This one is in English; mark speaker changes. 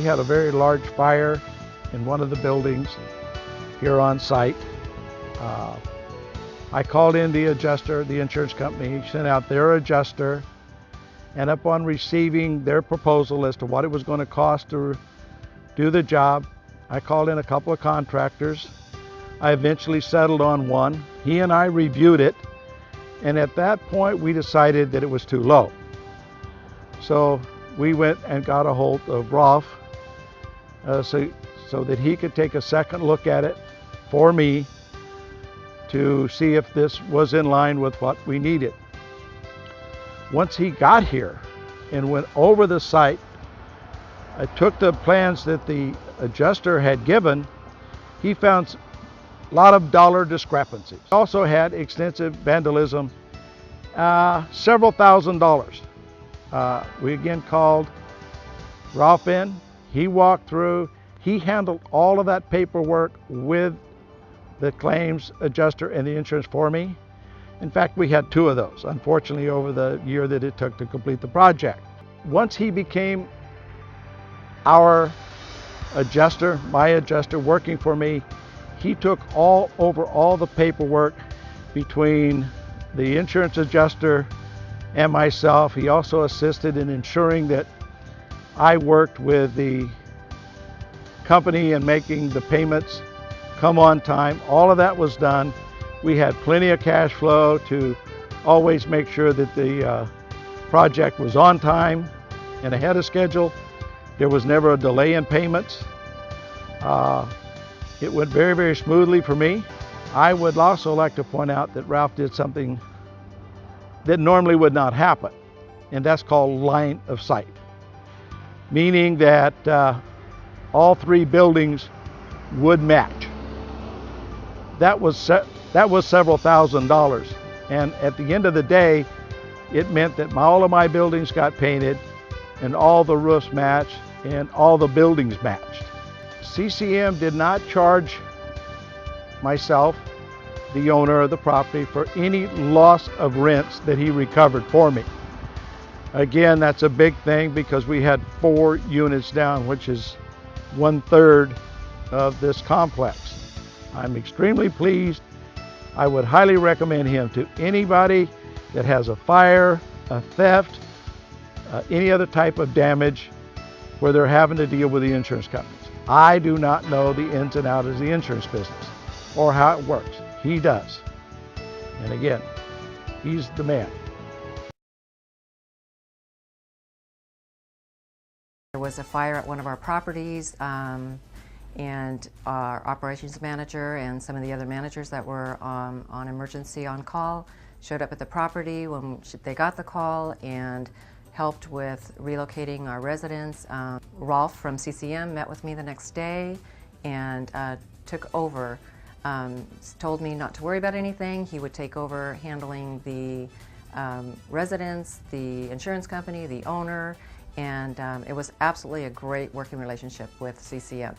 Speaker 1: we had a very large fire in one of the buildings here on site. I called in the adjuster, the insurance company, sent out their adjuster, and upon receiving their proposal as to what it was going to cost to do the job, I called in a couple of contractors. I eventually settled on one. He and I reviewed it, and at that point we decided that it was too low. So we went and got a hold of Rolf so that he could take a second look at it for me to see if this was in line with what we needed. Once he got here and went over the site, I took the plans that the adjuster had given. He found a lot of dollar discrepancies. Also had extensive vandalism, several $1,000s. We again called Rolf in. He walked through. He handled all of that paperwork with the claims adjuster and the insurance for me. In fact, we had two of those, unfortunately, over the year that it took to complete the project. Once he became our adjuster, my adjuster working for me, he took over all the paperwork between the insurance adjuster and myself. He also assisted in ensuring that I worked with the company and making the payments come on time. All of that was done. We had plenty of cash flow to always make sure that the project was on time and ahead of schedule. There was never a delay in payments. It went very, very smoothly for me. I would also like to point out that Ralph did something that normally would not happen, and that's called line of sight, meaning that all three buildings would match. That was several $1,000s, and at the end of the day, it meant that all of my buildings got painted and all the roofs matched and all the buildings matched. CCM did not charge myself, the owner of the property, for any loss of rents that he recovered for me. Again, that's a big thing because we had 4 units down, which is 1/3 of this complex. I'm extremely pleased. I would highly recommend him to anybody that has a fire, a theft, any other type of damage where they're having to deal with the insurance companies. I do not know the ins and outs of the insurance business or how it works. He does. And again, he's the man.
Speaker 2: There was a fire at one of our properties, and our operations manager and some of the other managers that were on emergency on call showed up at the property when they got the call and helped with relocating our residents. Rolf from CCM met with me the next day and took over. Told me not to worry about anything. He would take over handling the residents, the insurance company, the owner, and it was absolutely a great working relationship with CCM.